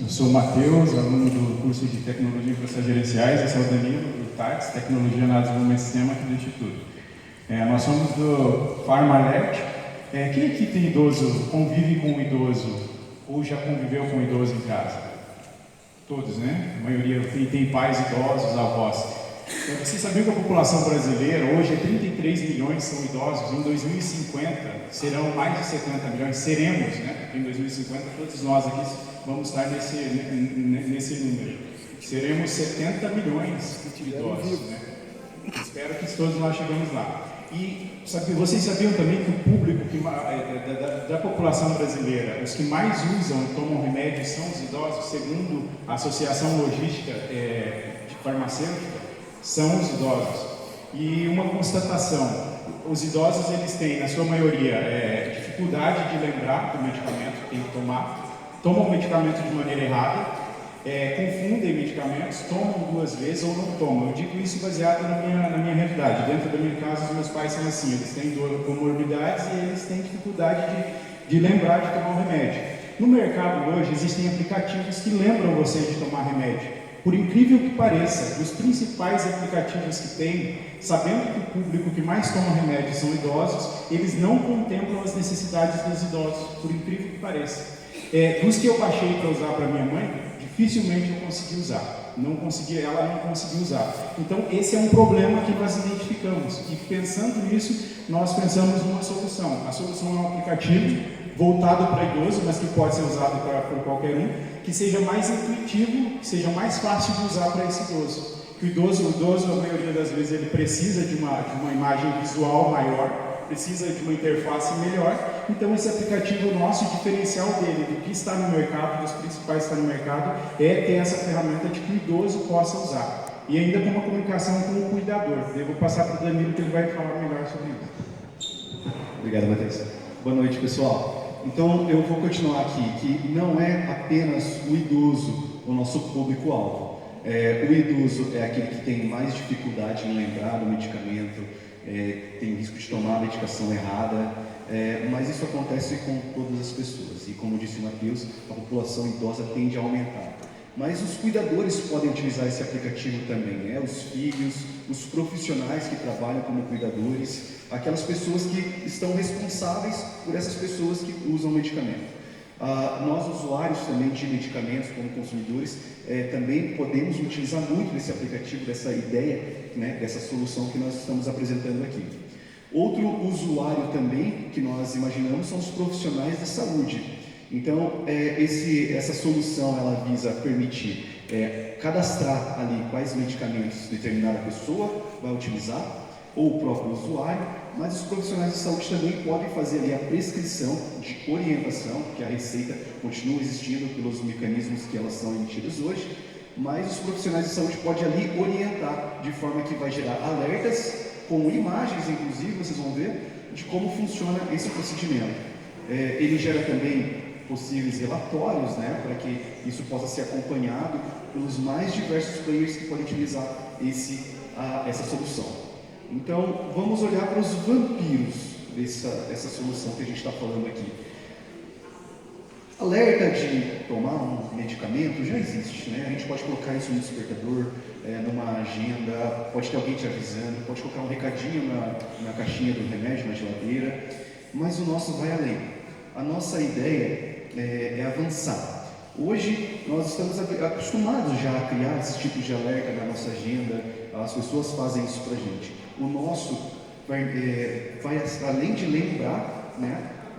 Eu sou o Matheus, aluno do curso de Tecnologia e Processos Gerenciais. Esse é o Danilo, do TACS, Tecnologia na Desenvolvimento de Sistema aqui do Instituto. Nós somos do PharmaLect. Quem aqui tem idoso, convive com um idoso ou já conviveu com um idoso em casa? Todos, né? A maioria tem pais idosos, avós. Você sabia que a população brasileira hoje é 33 milhões são idosos? Em 2050 serão mais de 70 milhões, seremos, né? Porque em 2050 todos nós aqui vamos estar nesse número. Seremos 70 milhões de idosos, né? Espero que todos nós chegamos lá. E vocês sabiam também que o público da população brasileira, os que mais usam e tomam remédios são os idosos, segundo a Associação Logística Farmacêutica, são os idosos. E uma constatação, os idosos eles têm, na sua maioria, dificuldade de lembrar do medicamento que tem que tomar, tomam o medicamento de maneira errada, confundem medicamentos, tomam duas vezes ou não tomam. Eu digo isso baseado na minha realidade. Dentro da minha casa, os meus pais são assim, eles têm comorbidades e eles têm dificuldade de lembrar de tomar o remédio. No mercado hoje existem aplicativos que lembram você de tomar remédio. Por incrível que pareça, os principais aplicativos que tem, sabendo que o público que mais toma remédio são idosos, eles não contemplam as necessidades dos idosos, por incrível que pareça. Dos que eu baixei para usar para minha mãe, dificilmente eu consegui usar. Ela não conseguiu usar. Então, esse é um problema que nós identificamos. E pensando nisso, nós pensamos numa solução. A solução é um aplicativo voltado para idoso, mas que pode ser usado por qualquer um, que seja mais intuitivo, que seja mais fácil de usar para esse idoso. Que o idoso, a maioria das vezes, ele precisa de uma imagem visual maior, precisa de uma interface melhor. Então, esse aplicativo nosso, o diferencial dele, do que está no mercado, dos principais que está no mercado, é ter essa ferramenta de que o idoso possa usar. E ainda com uma comunicação com o cuidador. Eu vou passar para o Danilo, que ele vai falar melhor sobre isso. Obrigado, Matheus. Boa noite, pessoal. Então, eu vou continuar aqui, que não é apenas o idoso o nosso público-alvo. O idoso é aquele que tem mais dificuldade em lembrar do medicamento, tem risco de tomar a medicação errada, mas isso acontece com todas as pessoas. E como disse o Matheus, a população idosa tende a aumentar. Mas os cuidadores podem utilizar esse aplicativo também, os filhos, os profissionais que trabalham como cuidadores, aquelas pessoas que estão responsáveis por essas pessoas que usam medicamento. Nós, usuários também de medicamentos, como consumidores, também podemos utilizar muito desse aplicativo, dessa ideia, dessa solução que nós estamos apresentando aqui. Outro usuário também que nós imaginamos são os profissionais da saúde. Então, essa solução ela visa permitir cadastrar ali quais medicamentos determinada pessoa vai utilizar, ou o próprio usuário, mas os profissionais de saúde também podem fazer ali a prescrição de orientação, porque a receita continua existindo pelos mecanismos que elas são emitidas hoje, mas os profissionais de saúde podem ali orientar de forma que vai gerar alertas, com imagens inclusive, vocês vão ver, de como funciona esse procedimento. Ele gera também possíveis relatórios, para que isso possa ser acompanhado pelos mais diversos players que podem utilizar essa solução. Então, vamos olhar para os vampiros dessa solução que a gente está falando aqui. Alerta de tomar um medicamento já existe, A gente pode colocar isso no despertador, numa agenda, pode ter alguém te avisando, pode colocar um recadinho na caixinha do remédio, na geladeira, mas o nosso vai além. A nossa ideia é avançar. Hoje, nós estamos acostumados já a criar esse tipo de alerta na nossa agenda, as pessoas fazem isso para a gente. O nosso vai além de lembrar,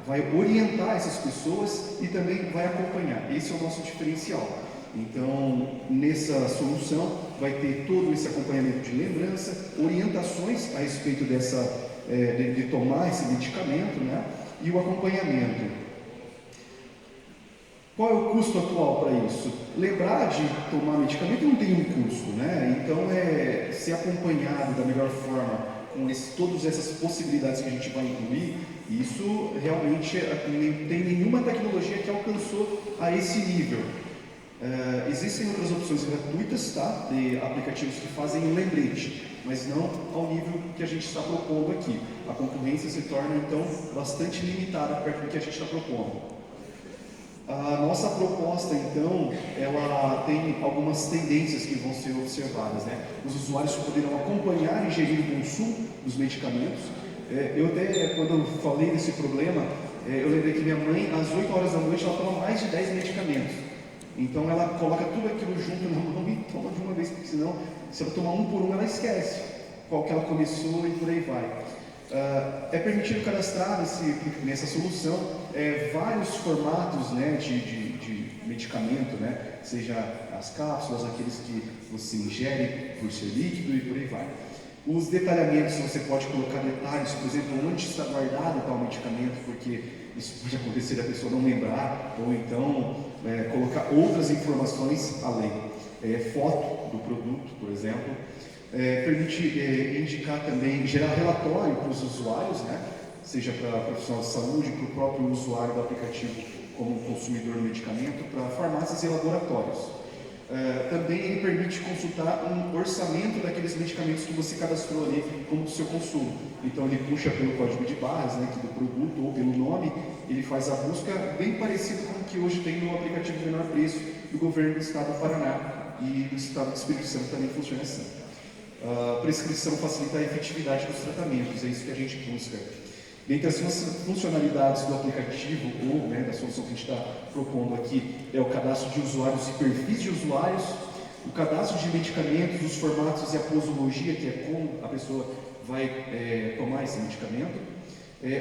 vai orientar essas pessoas e também vai acompanhar. Esse é o nosso diferencial. Então, nessa solução, vai ter todo esse acompanhamento de lembrança, orientações a respeito de tomar esse medicamento, e o acompanhamento. Qual é o custo atual para isso? Lembrar de tomar medicamento não tem um custo, Então, ser acompanhado da melhor forma, com todas essas possibilidades que a gente vai incluir, isso realmente não tem nenhuma tecnologia que alcançou a esse nível. Existem outras opções gratuitas, de aplicativos que fazem um lembrete, mas não ao nível que a gente está propondo aqui. A concorrência se torna, então, bastante limitada perto do que a gente está propondo. A nossa proposta, então, ela tem algumas tendências que vão ser observadas, né? Os usuários poderão acompanhar e gerir o consumo dos medicamentos. Eu até, quando eu falei desse problema, eu lembrei que minha mãe, às 8 horas da noite, ela toma mais de 10 medicamentos. Então ela coloca tudo aquilo junto na mão e toma de uma vez, porque senão, se ela tomar um por um, ela esquece qual que ela começou e por aí vai. É permitido cadastrar nessa solução vários formatos, né, de medicamento, né, seja as cápsulas, aqueles que você ingere por ser líquido e por aí vai. Os detalhamentos, você pode colocar detalhes, por exemplo, onde está guardado tal medicamento, porque isso pode acontecer da pessoa não lembrar, ou então colocar outras informações além. Foto do produto, por exemplo. Permite indicar também, gerar relatório para os usuários, né? Seja para profissional de saúde, para o próprio usuário do aplicativo como consumidor do medicamento, para farmácias e laboratórios. Também ele permite consultar um orçamento daqueles medicamentos que você cadastrou ali como do seu consumo. Então ele puxa pelo código de barras, né, do produto ou pelo nome, ele faz a busca bem parecido com o que hoje tem no aplicativo de menor preço do governo do estado do Paraná e do estado do Espírito Santo também funciona assim. Prescrição facilita a efetividade dos tratamentos, é isso que a gente busca. Dentre as funcionalidades do aplicativo ou, né, da solução que a gente está propondo aqui, é o cadastro de usuários e perfis de usuários, o cadastro de medicamentos, os formatos e a posologia, que é como a pessoa vai tomar esse medicamento,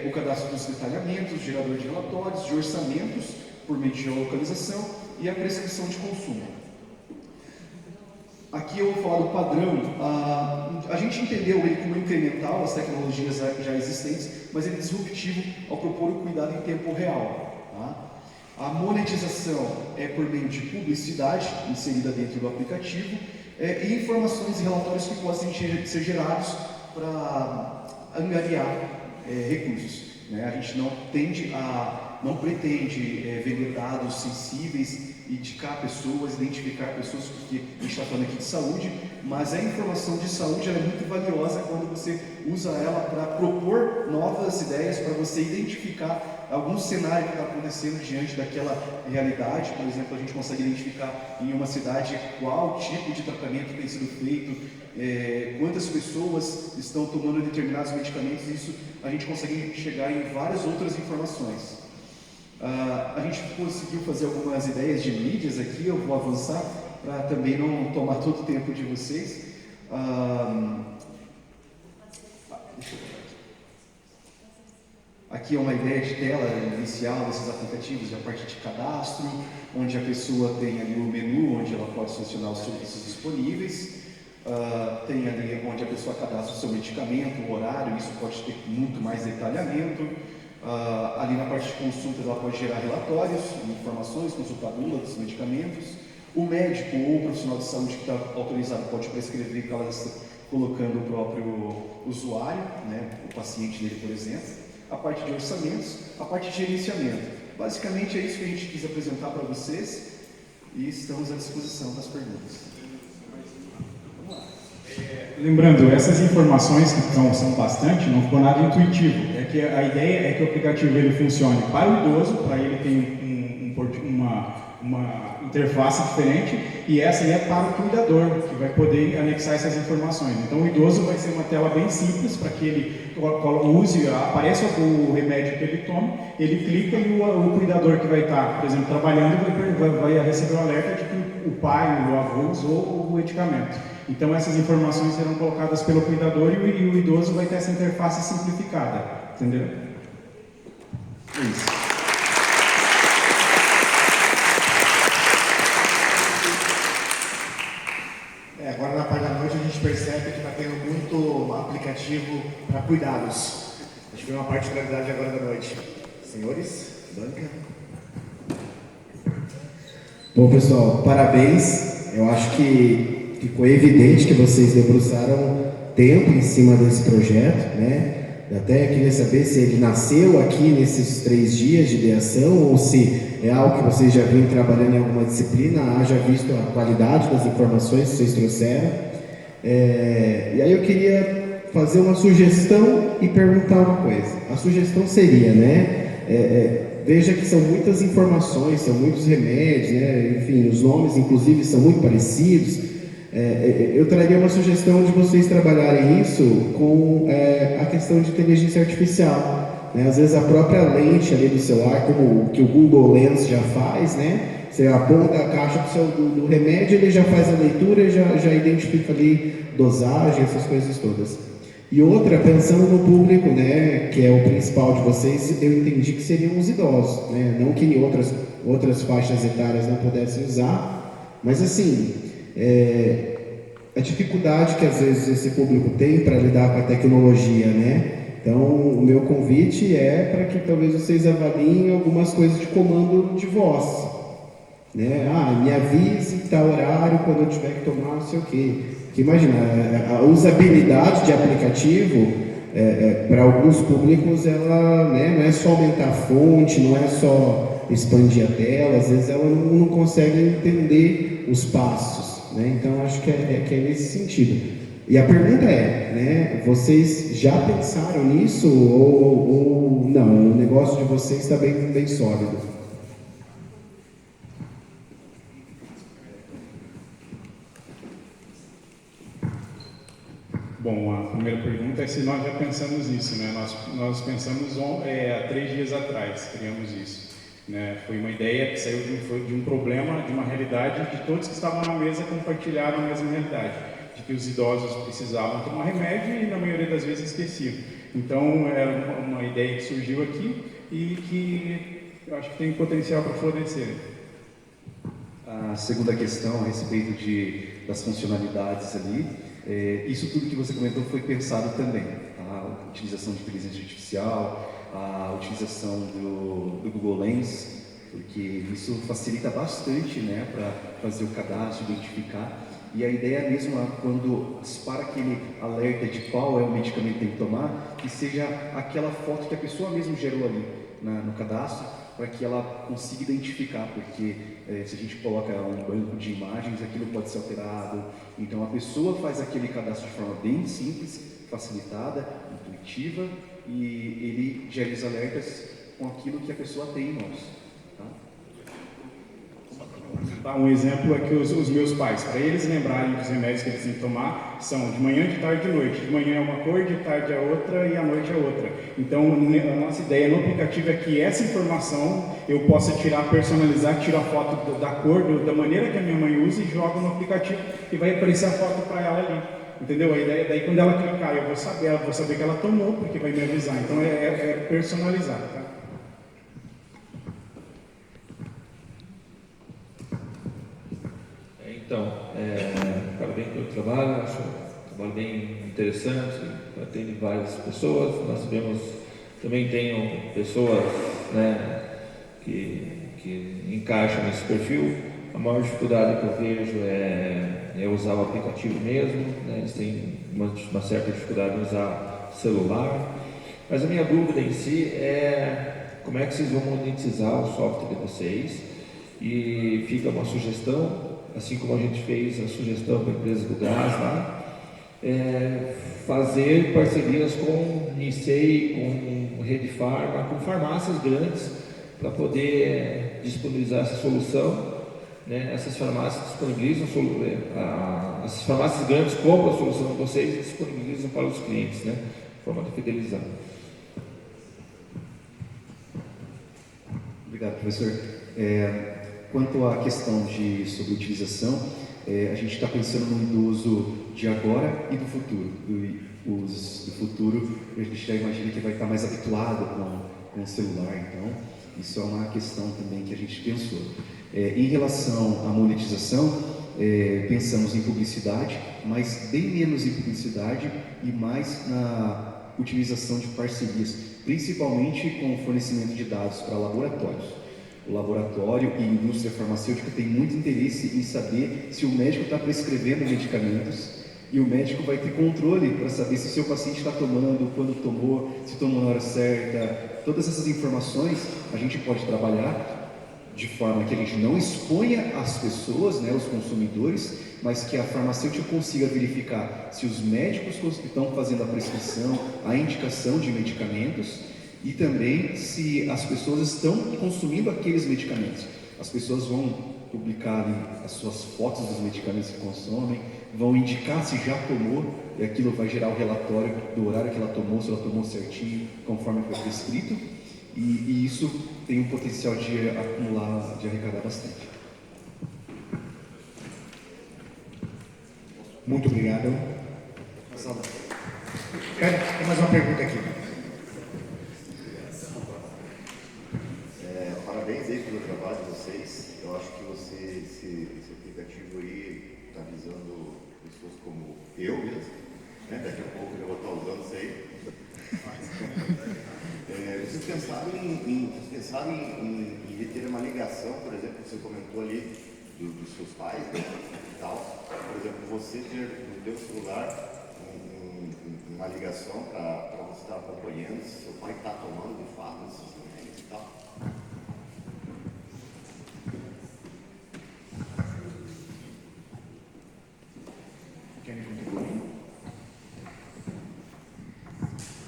o cadastro dos detalhamentos, gerador de relatórios, de orçamentos por meio de geolocalização e a prescrição de consumo. Aqui eu vou falar do padrão. A gente entendeu ele como incremental, as tecnologias já existentes, mas ele é disruptivo ao propor o cuidado em tempo real. Tá? A monetização é por meio de publicidade inserida dentro do aplicativo e informações e relatórios que possam ser gerados para angariar recursos. Né? A gente não pretende vender dados sensíveis, indicar pessoas, identificar pessoas, porque a gente está falando aqui de saúde, mas a informação de saúde ela é muito valiosa quando você usa ela para propor novas ideias, para você identificar algum cenário que está acontecendo diante daquela realidade. Por exemplo, a gente consegue identificar em uma cidade qual tipo de tratamento tem sido feito, quantas pessoas estão tomando determinados medicamentos, isso a gente consegue chegar em várias outras informações. A gente conseguiu fazer algumas ideias de mídias aqui, eu vou avançar para também não tomar todo o tempo de vocês. Aqui é uma ideia de tela inicial desses aplicativos, a parte de cadastro, onde a pessoa tem ali o menu, onde ela pode selecionar os serviços disponíveis. Tem ali onde a pessoa cadastra o seu medicamento, o horário, isso pode ter muito mais detalhamento. Ali na parte de consultas ela pode gerar relatórios, informações, consultar bula dos medicamentos. O médico ou o profissional de saúde que está autorizado pode prescrever colocando o próprio usuário, né, o paciente dele, por exemplo. A parte de orçamentos, a parte de gerenciamento. Basicamente é isso que a gente quis apresentar para vocês e estamos à disposição das perguntas. Lembrando, essas informações que são bastante, não ficou nada intuitivo. É que a ideia é que o aplicativo ele funcione para o idoso, para ele tem uma interface diferente, e essa aí é para o cuidador, que vai poder anexar essas informações. Então o idoso vai ser uma tela bem simples para que ele use, apareça o remédio que ele toma, ele clica e o cuidador que vai estar, por exemplo, trabalhando vai receber um alerta de que o pai, o avô usou o medicamento. Então essas informações serão colocadas pelo cuidador e o idoso vai ter essa interface simplificada, entendeu? É isso. Agora na parte da noite a gente percebe que está tendo muito aplicativo para cuidados. Acho que é uma particularidade agora da noite. Senhores, banca. Bom, pessoal, parabéns. Eu acho que ficou evidente que vocês debruçaram tempo em cima desse projeto, né? Eu até queria saber se ele nasceu aqui nesses 3 dias de ideação ou se é algo que vocês já vinham trabalhando em alguma disciplina, haja visto a qualidade das informações que vocês trouxeram. E aí eu queria fazer uma sugestão e perguntar uma coisa. A sugestão seria, né? veja que são muitas informações, são muitos remédios, né? Enfim, os nomes inclusive são muito parecidos. Eu traria uma sugestão de vocês trabalharem isso com a questão de inteligência artificial, né? Às vezes a própria lente ali do celular, como o que o Google Lens já faz, né? Você aponta a caixa do remédio, ele já faz a leitura e já identifica ali dosagem, essas coisas todas. E outra, pensando no público, né, que é o principal de vocês, eu entendi que seriam os idosos, né? Não que outras faixas etárias não pudessem usar, mas assim, a dificuldade que às vezes esse público tem para lidar com a tecnologia, né? Então, o meu convite é para que talvez vocês avaliem algumas coisas de comando de voz, né? Me avise em tal horário quando eu tiver que tomar não sei o quê. Porque imagina, a usabilidade de aplicativo, para alguns públicos, ela, né, não é só aumentar a fonte, não é só expandir a tela, às vezes ela não consegue entender os passos, né? Então, acho que é nesse sentido. E a pergunta né, vocês já pensaram nisso ou não? O negócio de vocês está bem sólido. Bom, a primeira pergunta é se nós já pensamos nisso, né? Nós pensamos há 3 dias atrás, criamos isso, né? Foi uma ideia que saiu de um problema, de uma realidade de todos que estavam na mesa compartilharam a mesma realidade, de que os idosos precisavam tomar remédio e na maioria das vezes esqueciam. Então, era uma ideia que surgiu aqui e que eu acho que tem potencial para florescer. A segunda questão a respeito das funcionalidades ali, isso tudo que você comentou foi pensado também. A utilização de inteligência artificial, a utilização do Google Lens, porque isso facilita bastante, né, para fazer o cadastro, identificar. E a ideia mesmo é quando dispara aquele alerta de qual é o medicamento que tem que tomar, que seja aquela foto que a pessoa mesmo gerou ali no cadastro, para que ela consiga identificar, porque se a gente coloca um banco de imagens, aquilo pode ser alterado. Então a pessoa faz aquele cadastro de forma bem simples, facilitada, intuitiva, e ele gera os alertas com aquilo que a pessoa tem em mãos. Tá? Um exemplo é que os meus pais, para eles lembrarem dos remédios que eles têm que tomar, são de manhã, de tarde e de noite. De manhã é uma cor, de tarde é outra e à noite é outra. Então, a nossa ideia no aplicativo é que essa informação eu possa personalizar, tirar foto da cor, da maneira que a minha mãe usa e jogo no aplicativo e vai aparecer a foto para ela ali. Entendeu? A ideia daí quando ela clicar, eu vou saber que ela tomou, porque vai me avisar. Então, é personalizar, tá? Então, parabéns pelo trabalho, acho um trabalho bem interessante, atende várias pessoas. Nós também tenho pessoas, né, que encaixam nesse perfil. A maior dificuldade que eu vejo é usar o aplicativo mesmo, né? Eles têm uma certa dificuldade em usar celular. Mas a minha dúvida em si é como é que vocês vão monetizar o software de vocês. E fica uma sugestão, assim como a gente fez a sugestão com a empresa do gás lá, fazer parcerias com Nicei, com Rede Farma, com farmácias grandes, para poder disponibilizar essa solução, né? Essas farmácias disponibilizam, as farmácias grandes compram a solução de vocês e disponibilizam para os clientes, né? De forma de fidelizar. Obrigado, professor. Quanto à questão sobre utilização, a gente está pensando no idoso de agora e do futuro. Os do futuro, a gente já imagina que vai estar mais habituado com o celular, então isso é uma questão também que a gente pensou. Em relação à monetização, pensamos em publicidade, mas bem menos em publicidade e mais na utilização de parcerias, principalmente com o fornecimento de dados para laboratórios. O laboratório e a indústria farmacêutica tem muito interesse em saber se o médico está prescrevendo medicamentos e o médico vai ter controle para saber se o seu paciente está tomando, quando tomou, se tomou na hora certa. Todas essas informações a gente pode trabalhar de forma que a gente não exponha as pessoas, né, os consumidores, mas que a farmacêutica consiga verificar se os médicos que estão fazendo a prescrição, a indicação de medicamentos, E também se as pessoas estão consumindo aqueles medicamentos. As pessoas vão publicar ali as suas fotos dos medicamentos que consomem, vão indicar se já tomou, e aquilo vai gerar o relatório do horário que ela tomou, se ela tomou certinho, conforme foi prescrito, e isso tem um potencial de acumular, de arrecadar bastante. Muito obrigado. Tem mais uma pergunta aqui. Parabéns aí pelo trabalho de vocês. Eu acho que esse aplicativo aí está visando pessoas como eu mesmo. Né? Daqui a pouco eu vou estar usando isso aí. Vocês pensaram em ter uma ligação, por exemplo, que você comentou ali dos seus pais, né? E tal. Por exemplo, você ter no teu celular uma ligação para você estar acompanhando se seu pai está tomando de fato esses remédios e tal.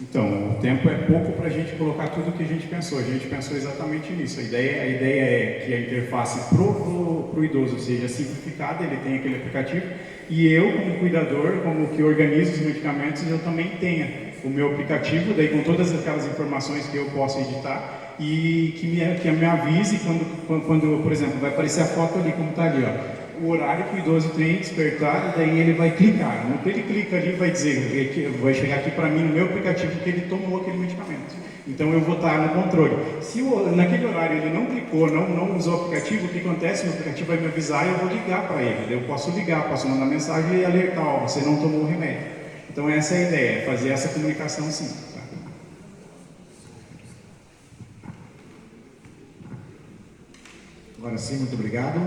Então, o tempo é pouco para a gente colocar tudo o que a gente pensou. A gente pensou exatamente nisso. A ideia é que a interface pro idoso seja simplificada, ele tem aquele aplicativo, e eu, como cuidador, como que organizo os medicamentos, eu também tenha o meu aplicativo, daí com todas aquelas informações que eu posso editar, e que me avise quando, por exemplo, vai aparecer a foto ali, como está ali, ó. O horário que o idoso tem despertar, e daí ele vai clicar. No que ele clica ali, vai dizer, vai chegar aqui para mim no meu aplicativo que ele tomou aquele medicamento. Então eu vou estar no controle. Se naquele horário ele não clicou, não usou o aplicativo, o que acontece? O aplicativo vai me avisar e eu vou ligar para ele. Eu posso ligar, posso mandar mensagem e alertar, ó, você não tomou o remédio. Então essa é a ideia, fazer essa comunicação sim. Tá? Agora sim, muito obrigado.